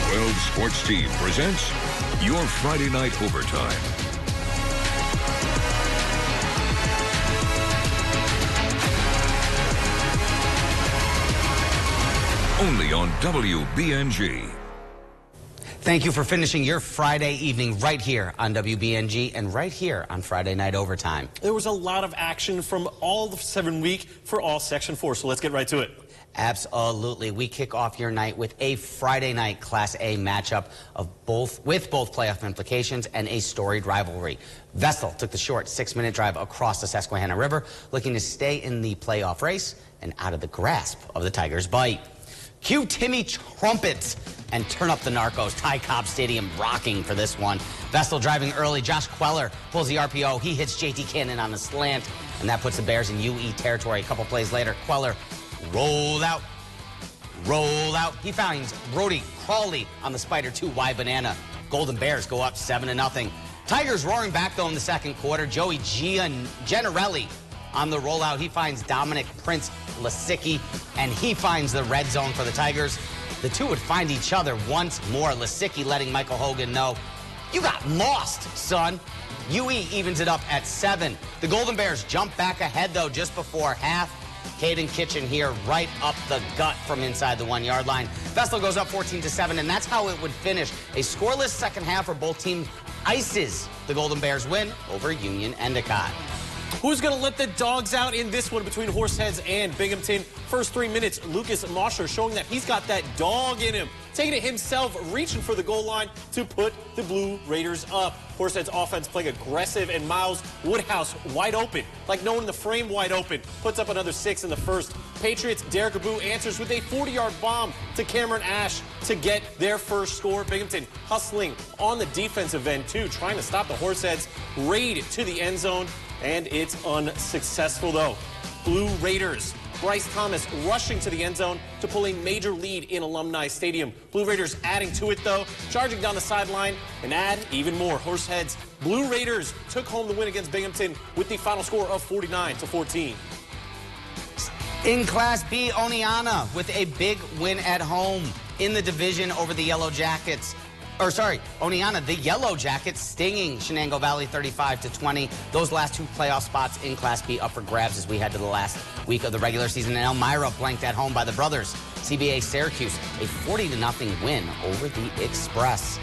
12Sports team presents your Friday Night Overtime. Only on WBNG. Thank you for finishing your Friday evening right here on WBNG and right here on Friday Night Overtime. There was a lot of action from all the 7 week for all Section 4, so let's get right to it. Absolutely. We kick off your night with a Friday night Class A matchup with both playoff implications and a storied rivalry. Vestal took the short 6-minute drive across the Susquehanna River, looking to stay in the playoff race and out of the grasp of the Tigers' bite. Cue Timmy trumpets and turn up the Narcos. Ty Cobb Stadium rocking for this one. Vestal driving early. Josh Queller pulls the RPO. He hits JT Cannon on a slant, and that puts the Bears in UE territory. A couple plays later, Queller rolled out. He finds Brody Crawley on the Spider 2 wide banana. Golden Bears go up 7-0. Tigers roaring back, though, in the second quarter. Joey Gennarelli on the rollout. He finds Dominic Prince Lasicki, and he finds the red zone for the Tigers. The two would find each other once more. Lasicki letting Michael Hogan know, "You got lost, son." UE evens it up at 7. The Golden Bears jump back ahead, though, just before half. Caden Kitchen here right up the gut from inside the 1-yard line. Vestal goes up 14-7, and that's how it would finish. A scoreless second half for both teams ices the Golden Bears win over Union Endicott. Who's going to let the dogs out in this one between Horseheads and Binghamton? First 3 minutes, Lucas Mosher showing that he's got that dog in him. Taking it himself, reaching for the goal line to put the Blue Raiders up. Horseheads offense playing aggressive, and Miles Woodhouse wide open, like no one in the frame wide open. Puts up another 6 in the first. Patriots, Derek Abu answers with a 40-yard bomb to Cameron Ash to get their first score. Binghamton hustling on the defensive end, too, trying to stop the Horseheads. Raid to the end zone, and it's unsuccessful, though. Blue Raiders, Bryce Thomas rushing to the end zone to pull a major lead in Alumni Stadium. Blue Raiders adding to it, though, charging down the sideline and add even more. Horseheads, Blue Raiders took home the win against Binghamton with the final score of 49-14. In Class B, Oneonta with a big win at home in the division over the Yellow Jackets. Oneonta, the Yellow Jackets, stinging Shenango Valley 35-20. Those last 2 playoff spots in Class B up for grabs as we head to the last week of the regular season. And Elmira blanked at home by the brothers. CBA Syracuse, a 40-0 win over the Express.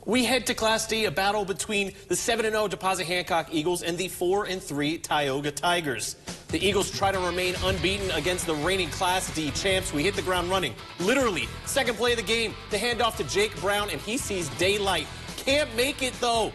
We head to Class D, a battle between the 7-0 Deposit Hancock Eagles and the 4-3 Tioga Tigers. The Eagles try to remain unbeaten against the reigning Class D champs. We hit the ground running. Literally, second play of the game, the handoff to Jake Brown, and he sees daylight. Can't make it, though.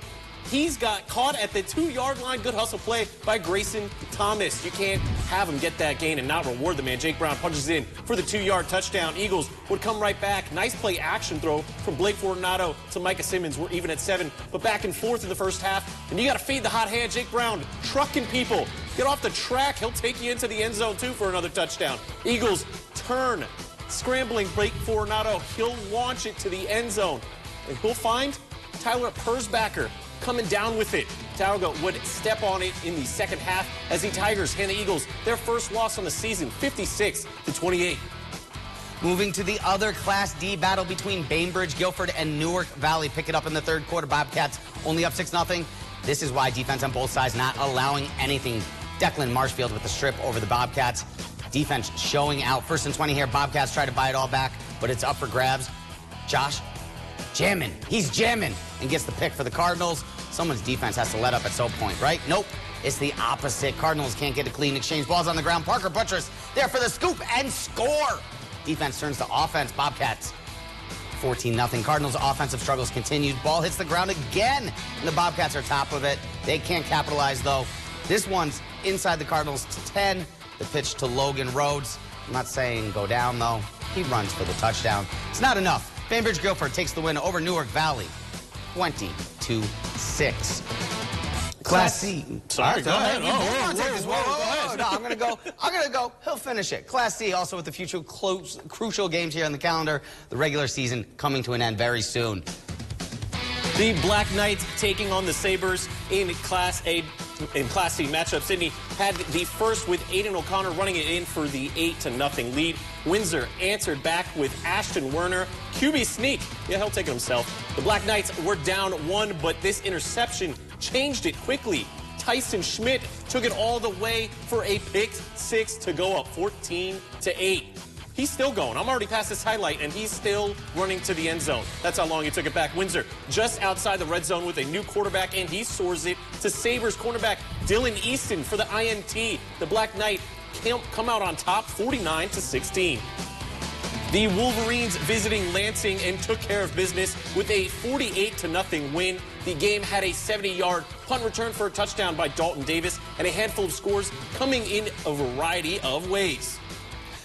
He's got caught at the 2-yard line. Good hustle play by Grayson Thomas. You can't have him get that gain and not reward the man. Jake Brown punches in for the 2-yard touchdown. Eagles would come right back. Nice play action throw from Blake Fortunato to Micah Simmons. We're even at 7, but back and forth in the first half. And you got to fade the hot hand. Jake Brown trucking people. Get off the track. He'll take you into the end zone, too, for another touchdown. Eagles turn. Scrambling Blake Fortunato. He'll launch it to the end zone. And he'll find Tyler Persbacker coming down with it. Tioga would step on it in the second half as the Tigers hand the Eagles their first loss on the season, 56-28. Moving to the other Class D battle between Bainbridge, Guilford, and Newark Valley. Pick it up in the third quarter. Bobcats only up 6-0. This is why defense on both sides not allowing anything. Declan Marshfield with the strip over the Bobcats. Defense showing out. 1st and 20 here. Bobcats try to buy it all back, but it's up for grabs. Josh jamming. He's jamming and gets the pick for the Cardinals. Someone's defense has to let up at some point, right? Nope. It's the opposite. Cardinals can't get a clean exchange. Ball's on the ground. Parker Buttress there for the scoop and score. Defense turns to offense. Bobcats 14-0. Cardinals offensive struggles continued. Ball hits the ground again, and the Bobcats are top of it. They can't capitalize, though. This one's inside the Cardinals to 10. The pitch to Logan Rhodes. I'm not saying go down, though. He runs for the touchdown. It's not enough. Bainbridge Guilford takes the win over Newark Valley, 20-6. Class C. Sorry, go ahead. No, I'm gonna go. He'll finish it. Class C also with the future crucial games here on the calendar. The regular season coming to an end very soon. The Black Knights taking on the Sabres in Class A. In Class C matchup, Sydney had the first with Aiden O'Connor running it in for the 8-0 lead. Windsor answered back with Ashton Werner. QB sneak. Yeah, he'll take it himself. The Black Knights were down 1, but this interception changed it quickly. Tyson Schmidt took it all the way for a pick 6 to go up 14-8. He's still going. I'm already past this highlight, and he's still running to the end zone. That's how long he took it back. Windsor just outside the red zone with a new quarterback, and he soars it to Sabres cornerback Dylan Easton for the INT. The Black Knight come out on top 49-16. The Wolverines visiting Lansing and took care of business with a 48-0 win. The game had a 70-yard punt return for a touchdown by Dalton Davis and a handful of scores coming in a variety of ways.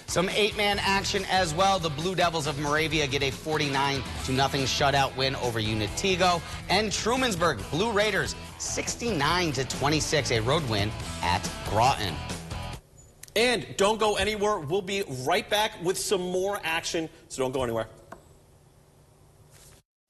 Some 8-man action as well. The Blue Devils of Moravia get a 49-0 shutout win over Unitigo. And Trumansburg Blue Raiders 69-26, a road win at Groton. And don't go anywhere. We'll be right back with some more action, so don't go anywhere.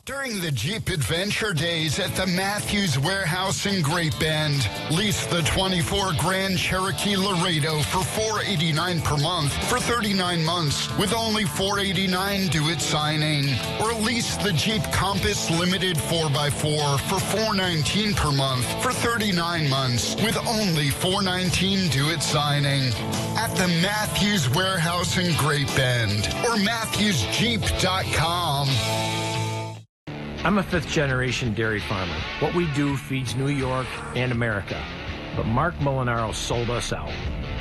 During the Jeep Adventure Days at the Matthews Warehouse in Great Bend, lease the 24 Grand Cherokee Laredo for $489 per month for 39 months with only $489 due at signing. Or lease the Jeep Compass Limited 4x4 for $419 per month for 39 months with only $419 due at signing. At the Matthews Warehouse in Great Bend or MatthewsJeep.com. I'm a fifth-generation dairy farmer. What we do feeds New York and America. But Mark Molinaro sold us out.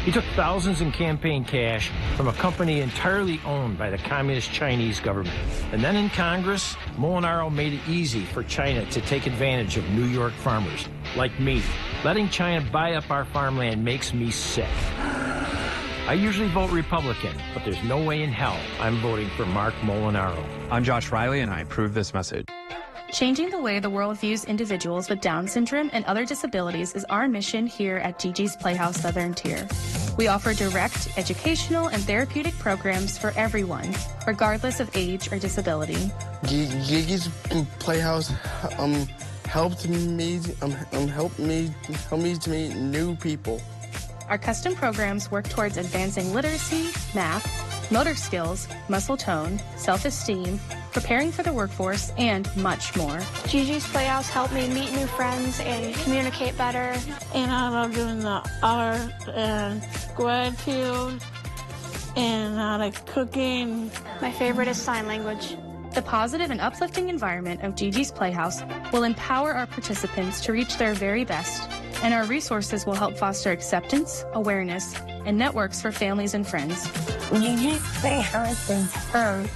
He took thousands in campaign cash from a company entirely owned by the communist Chinese government. And then in Congress, Molinaro made it easy for China to take advantage of New York farmers, like me. Letting China buy up our farmland makes me sick. I usually vote Republican, but there's no way in hell I'm voting for Mark Molinaro. I'm Josh Riley, and I approve this message. Changing the way the world views individuals with Down syndrome and other disabilities is our mission here at Gigi's Playhouse Southern Tier. We offer direct, educational, and therapeutic programs for everyone, regardless of age or disability. Gigi's Playhouse helped me to meet new people. Our custom programs work towards advancing literacy, math, motor skills, muscle tone, self-esteem, preparing for the workforce, and much more. Gigi's Playhouse helped me meet new friends and communicate better. And I love doing the art and gratitude and I like cooking. My favorite is sign language. The positive and uplifting environment of Gigi's Playhouse will empower our participants to reach their very best, and our resources will help foster acceptance, awareness, and networks for families and friends. Gigi's Playhouse is fun.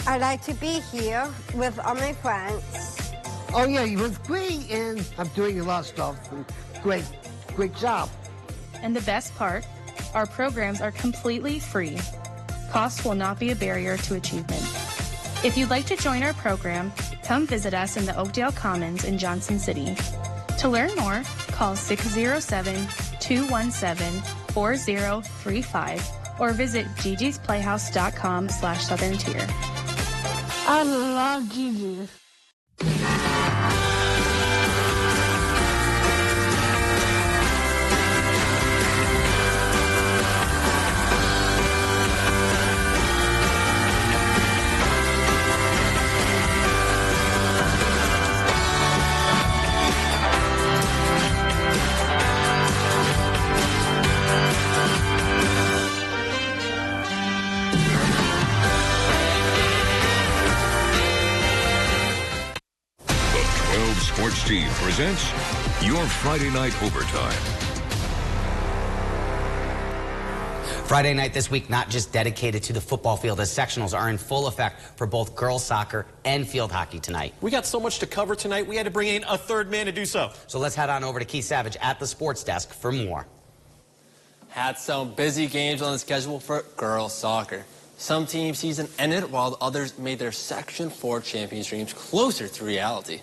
I like to be here with all my friends. Oh yeah, it was great, and I'm doing a lot of stuff. Great job. And the best part, our programs are completely free. Cost will not be a barrier to achievement. If you'd like to join our program, come visit us in the Oakdale Commons in Johnson City. To learn more, call 607-217-4035 or visit gigisplayhouse.com/Southern Tier. I love Gigi's. Sports Team presents your Friday Night Overtime. Friday night this week, not just dedicated to the football field, as sectionals are in full effect for both girls soccer and field hockey tonight. We got so much to cover tonight, we had to bring in a third man to do so. So let's head on over to Keith Savage at the sports desk for more. Had some busy games on the schedule for girls soccer. Some teams' season ended while others made their Section 4 champions dreams closer to reality.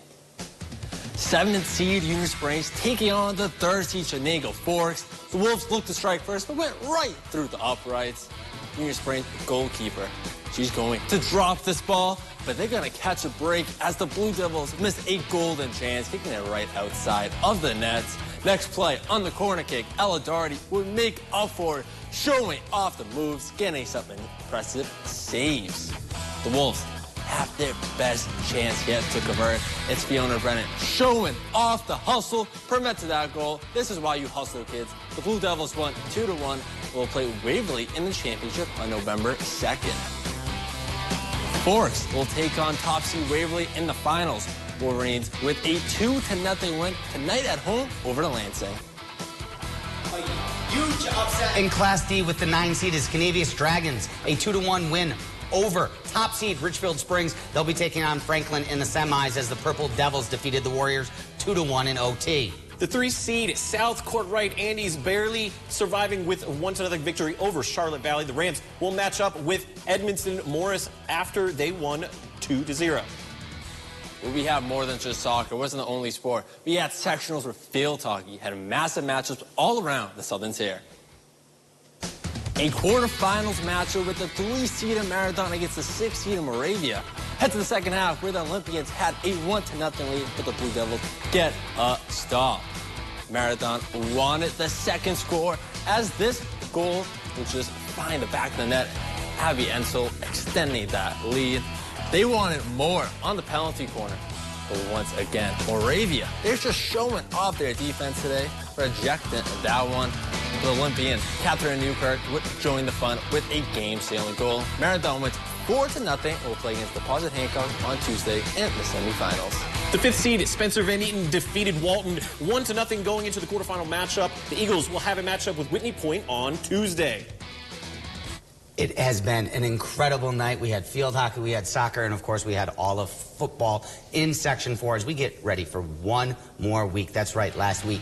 7th seed Union Springs taking on the 3rd seed Chenango Forks. The Wolves looked to strike first, but went right through the uprights. Union Springs goalkeeper. She's going to drop this ball, but they're going to catch a break as the Blue Devils missed a golden chance, kicking it right outside of the nets. Next play on the corner kick, Ella Doherty would make up for it, showing off the moves, getting some impressive saves. The Wolves have their best chance yet to convert. It's Fiona Brennan showing off the hustle. Permit to that goal. This is why you hustle, kids. The Blue Devils won 2-1. Will play Waverly in the championship on November 2nd. Forks will take on top seed Waverly in the finals. Wolverines with a 2-0 win tonight at home over to Lansing. Huge upset in Class D with the 9 seed is Canavius Dragons, a 2-1 win over top seed Richfield Springs. They'll be taking on Franklin in the semis as the Purple Devils defeated the Warriors 2-1 in OT. The 3 seed South Courtright Andes barely surviving with a 1-0 victory over Charlotte Valley. The Rams will match up with Edmondson Morris after they won 2-0. We have more than just soccer. It wasn't the only sport. We had sectionals with field hockey, had massive matchups all around the Southern Tier. A quarterfinals matchup with the 3-seed Marathon against the 6-seed Moravia. Head to the second half where the Olympians had a 1-0 lead, but the Blue Devils get a stop. Marathon wanted the second score as this goal would just find the back of the net. Abby Ensel extending that lead. They wanted more on the penalty corner. But once again, Moravia, they're just showing off their defense today, rejecting that one. The Olympians, Catherine Newkirk, would join the fun with a game-sealing goal. Marathon wins 4-0 and will play against Deposit Hancock on Tuesday in the semifinals. The 5th seed Spencer Van Eaton defeated Walton 1-0 going into the quarterfinal matchup. The Eagles will have a matchup with Whitney Point on Tuesday. It has been an incredible night. We had field hockey, we had soccer, and of course we had all of football in Section 4 as we get ready for one more week. That's right, last week.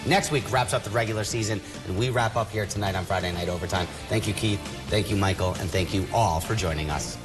Next week wraps up the regular season, and we wrap up here tonight on Friday Night Overtime. Thank you, Keith. Thank you, Michael, and thank you all for joining us.